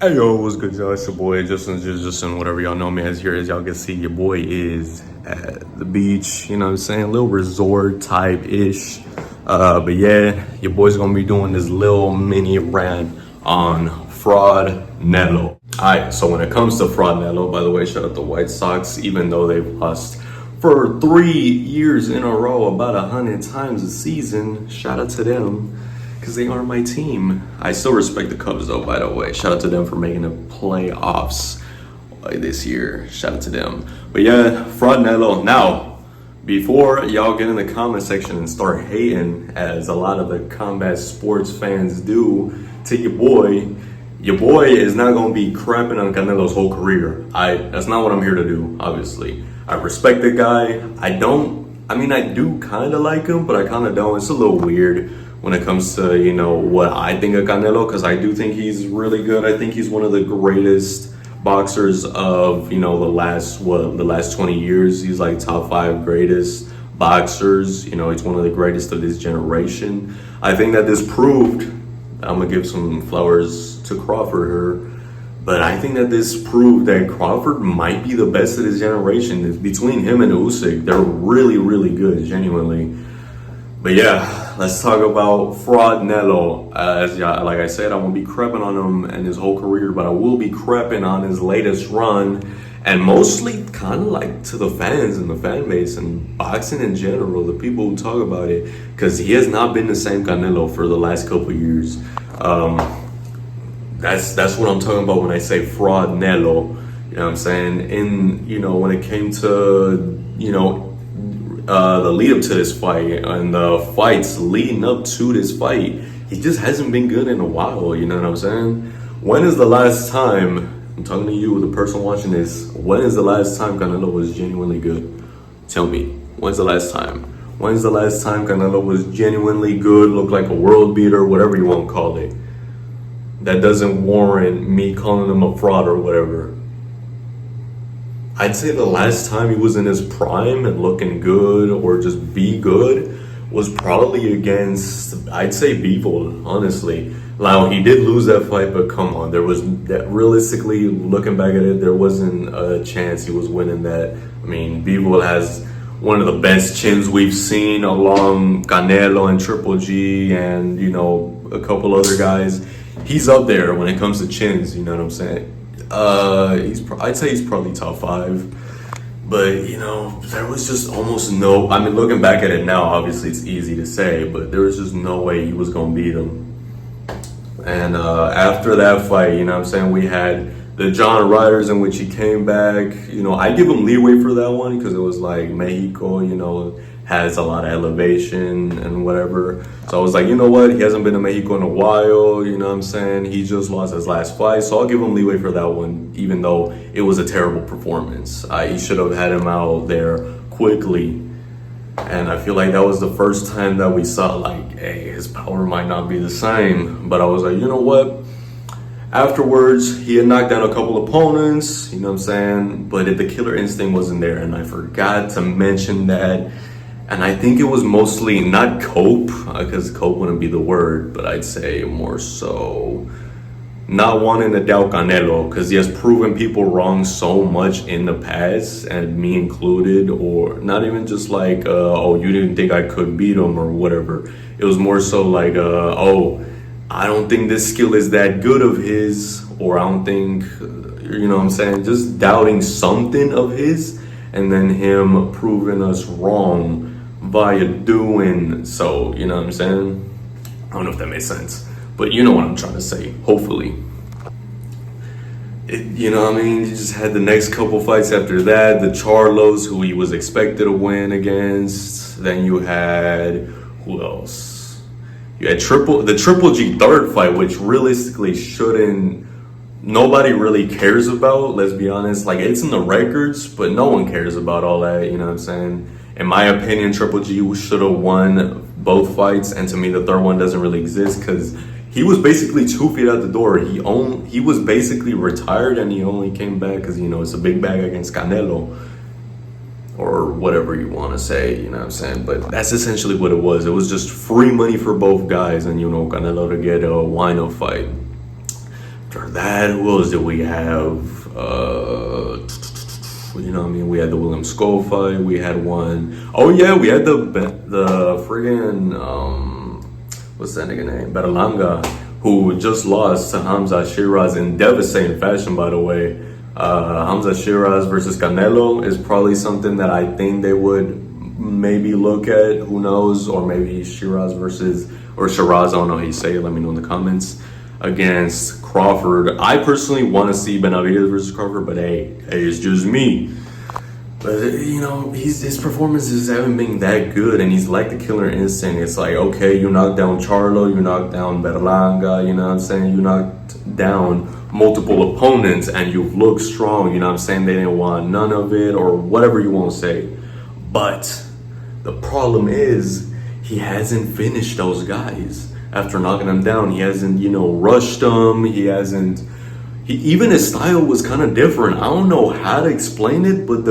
Hey yo, what's good, y'all? It's your boy Justin, whatever y'all know me as. Here as y'all can see, your boy is at the beach, you know what I'm saying? A little resort type ish. But yeah, your boy's gonna be doing this little mini rant on Fraudnelo. Alright, so when it comes to Fraudnelo, by the way, shout out the White Sox, even though they've lost for 3 years in a row, about 100 times a season, shout out to them. Because they are my team. I still respect the Cubs though, by the way. Shout out to them for making the playoffs this year. Shout out to them. But yeah, Fraudnelo. Now, before y'all get in the comment section and start hating, as a lot of the combat sports fans do, to your boy is not going to be crapping on Canelo's whole career. That's not what I'm here to do, obviously. I respect the guy. I do kind of like him, but I kind of don't. It's a little weird when it comes to, you know, what I think of Canelo, because I do think he's really good. I think he's one of the greatest boxers of, you know, the last 20 years. He's like top 5 greatest boxers. You know, he's one of the greatest of this generation. I think that this proved, I'm gonna give some flowers to Crawford here, but I think that this proved that Crawford might be the best of this generation. It's between him and Usyk, they're really, really good, genuinely. But yeah, let's talk about Fraudnelo. Like I said, I won't be crapping on him and his whole career, but I will be crapping on his latest run, and mostly kind of like to the fans and the fan base and boxing in general, the people who talk about it, because he has not been the same Canelo for the last couple years. That's what I'm talking about when I say Fraudnelo. You know what I'm saying? When it came to, the lead up to this fight and the fights leading up to this fight, he just hasn't been good in a while, you know what I'm saying? When is the last time, I'm talking to you, the person watching this, when is the last time Canelo was genuinely good? Tell me, when's the last time? When's the last time Canelo was genuinely good, looked like a world beater, whatever you want to call it? That doesn't warrant me calling him a fraud or whatever. I'd say the last time he was in his prime and looking good or just be good was probably against, I'd say, Bivol, honestly. Now, he did lose that fight, but come on, realistically, looking back at it, there wasn't a chance he was winning that. I mean, Bivol has one of the best chins we've seen along Canelo and Triple G and, a couple other guys. He's up there when it comes to chins, you know what I'm saying? I'd say he's probably top 5, but there was just almost no. I mean, looking back at it now, obviously it's easy to say, but there was just no way he was gonna beat him. And after that fight, you know what I'm saying, we had the John Riders in which he came back. I give him leeway for that one because it was like Mexico, has a lot of elevation and whatever. So I was like, you know what? He hasn't been to Mexico in a while, you know what I'm saying? He just lost his last fight. So I'll give him leeway for that one, even though it was a terrible performance. He should have had him out there quickly. And I feel like that was the first time that we saw, like, hey, his power might not be the same. But I was like, you know what? Afterwards, he had knocked down a couple opponents, you know what I'm saying? But the killer instinct wasn't there. And I forgot to mention that. And I think it was mostly not cope, because cope wouldn't be the word, but I'd say more so not wanting to doubt Canelo, because he has proven people wrong so much in the past, and me included, or not even just like, oh, you didn't think I could beat him or whatever. It was more so like, oh, I don't think this skill is that good of his, or I don't think, you know what I'm saying, just doubting something of his, and then him proving us wrong via doing so, you know what I'm saying? I don't know if that makes sense, but you know what I'm trying to say, hopefully. You know what I mean? He just had the next couple fights after that, the Charlos, who he was expected to win against. Then you had, who else? You had the Triple G third fight, which realistically nobody really cares about, let's be honest. Like, it's in the records, but no one cares about all that, you know what I'm saying? In my opinion, Triple G should have won both fights, and to me, the third one doesn't really exist because he was basically 2 feet out the door. He was basically retired, and he only came back because it's a big bag against Canelo, or whatever you want to say. You know what I'm saying? But that's essentially what it was. It was just free money for both guys, and Canelo to get a wino fight. After that, who else did we have? You know what I mean? We had the William Skull fight. We had one. Oh yeah, we had the friggin' what's that nigga name? Berlanga, who just lost to Hamza Shiraz in devastating fashion, by the way. Hamza Shiraz versus Canelo is probably something that I think they would maybe look at. Who knows? Or maybe Shiraz, I don't know how you say it. Let me know in the comments. Against Crawford. I personally want to see Benavidez versus Crawford, but hey, it's just me. But you know, his performances haven't been that good, and he's like the killer instinct. It's like, okay, you knocked down Charlo, you knocked down Berlanga, you know what I'm saying? You knocked down multiple opponents, and you've looked strong, you know what I'm saying? They didn't want none of it, or whatever you want to say. But the problem is, he hasn't finished those guys. After knocking them down, he hasn't, rushed them. Even his style was kind of different. I don't know how to explain it, but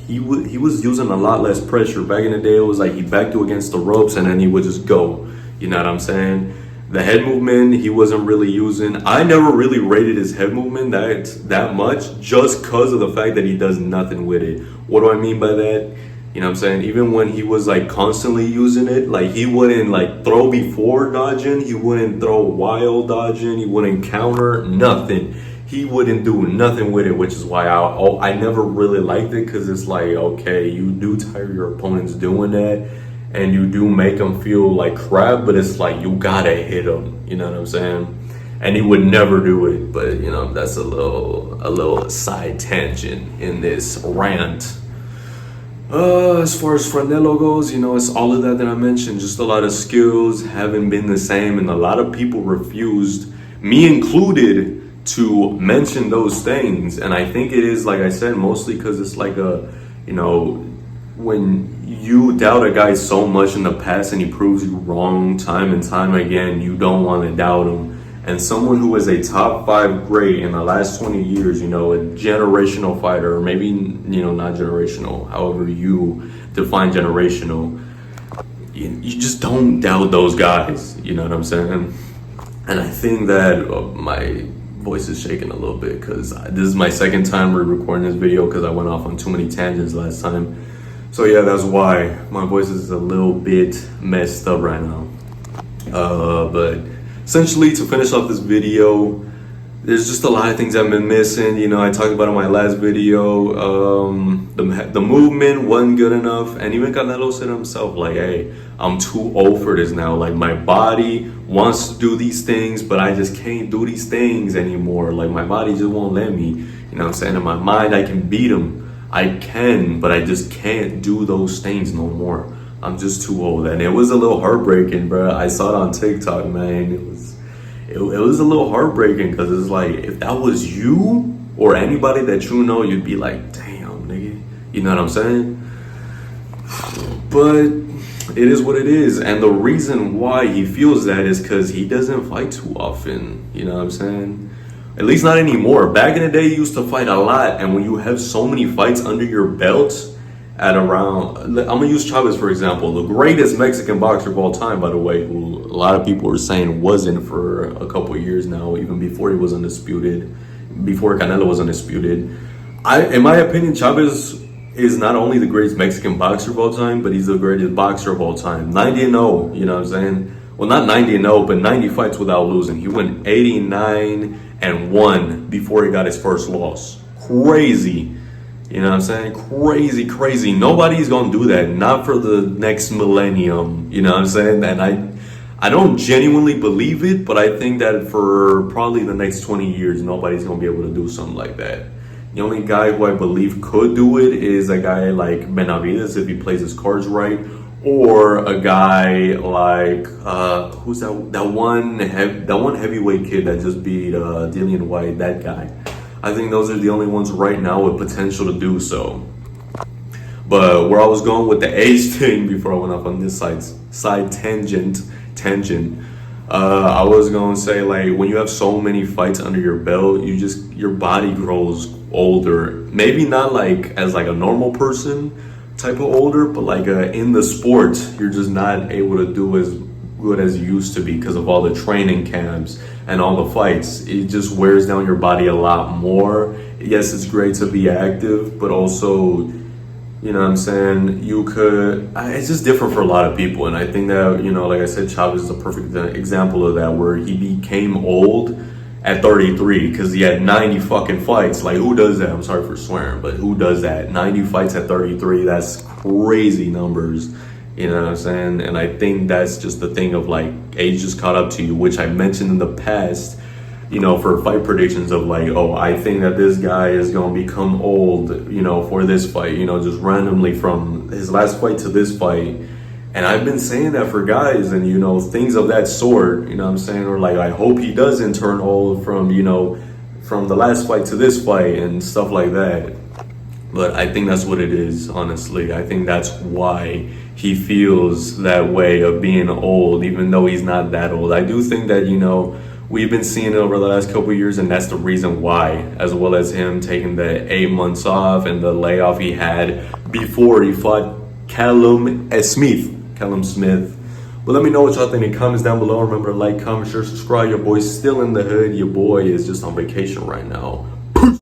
he was using a lot less pressure. Back in the day, it was like he backed you against the ropes and then he would just go. You know what I'm saying? The head movement, he wasn't really using. I never really rated his head movement that much, just because of the fact that he does nothing with it. What do I mean by that? You know what I'm saying? Even when he was like constantly using it, like he wouldn't like throw before dodging, he wouldn't throw while dodging, he wouldn't counter, nothing. He wouldn't do nothing with it, which is why I never really liked it, because it's like, okay, you do tire your opponents doing that, and you do make them feel like crap, but it's like you gotta hit them, you know what I'm saying? And he would never do it, but that's a little side tangent in this rant. As far as Fraudnelo goes, it's all of that I mentioned. Just a lot of skills haven't been the same, and a lot of people refused, me included, to mention those things. And I think it is, like I said, mostly because it's like when you doubt a guy so much in the past and he proves you wrong time and time again, you don't want to doubt him. And someone who is a top 5 great in the last 20 years, a generational fighter, or maybe, not generational, however you define generational, you just don't doubt those guys, you know what I'm saying? And I think that my voice is shaking a little bit, because this is my second time recording this video, because I went off on too many tangents last time. So yeah, that's why my voice is a little bit messed up right now. But essentially, to finish off this video, there's just a lot of things I've been missing. I talked about in my last video, the movement wasn't good enough. And even Canelo said himself, like, hey, I'm too old for this now. Like, my body wants to do these things, but I just can't do these things anymore. Like, my body just won't let me. You know what I'm saying? In my mind, I can beat him. I can, but I just can't do those things no more. I'm just too old. And it was a little heartbreaking, bro. I saw it on TikTok, man. It was a little heartbreaking, because it's like, if that was you or anybody that you'd be like, damn, nigga. You know what I'm saying? But it is what it is. And the reason why he feels that is because he doesn't fight too often. You know what I'm saying? At least not anymore. Back in the day, he used to fight a lot. And when you have so many fights under your belt, at around, I'm gonna use Chavez for example, the greatest Mexican boxer of all time, by the way, who a lot of people are saying wasn't for a couple of years now, even before he was undisputed, before Canelo was undisputed. In my opinion, Chavez is not only the greatest Mexican boxer of all time, but he's the greatest boxer of all time. 90-0, you know what I'm saying? Well, not 90-0, but 90 fights without losing. He went 89-1 before he got his first loss. Crazy. You know what I'm saying? Crazy. Nobody's gonna do that. Not for the next millennium. You know what I'm saying? And I don't genuinely believe it, but I think that for probably the next 20 years, nobody's gonna be able to do something like that. The only guy who I believe could do it is a guy like Benavidez, if he plays his cards right, or a guy like who's that one heavyweight kid that just beat Dillian White, that guy. I think those are the only ones right now with potential to do so. But where I was going with the age thing before I went off on this side tangent, I was going to say, like, when you have so many fights under your belt, your body grows older. Maybe not like as like a normal person type of older, but like in the sport, you're just not able to do good as you used to be because of all the training camps and all the fights. It just wears down your body a lot more. Yes, it's great to be active, but also, you know what I'm saying, it's just different for a lot of people. And I think that, you know, like I said, Chavez is a perfect example of that, where he became old at 33 because he had 90 fucking fights. Like, who does that? I'm sorry for swearing, but who does that? 90 fights at 33, that's crazy numbers. You know what I'm saying? And I think that's just the thing of, like, age just caught up to you, which I mentioned in the past, you know, for fight predictions of like, oh, I think that this guy is going to become old, you know, for this fight, you know, just randomly from his last fight to this fight. And I've been saying that for guys and, you know, things of that sort, you know what I'm saying? Or like, I hope he doesn't turn old from, you know, from the last fight to this fight and stuff like that. But I think that's what it is, honestly. I think that's why he feels that way of being old, even though he's not that old. I do think that, you know, we've been seeing it over the last couple of years, and that's the reason why, as well as him taking the 8 months off and the layoff he had before he fought Callum Smith. But let me know what y'all think in the comments down below. Remember to like, comment, share, subscribe. Your boy's still in the hood. Your boy is just on vacation right now.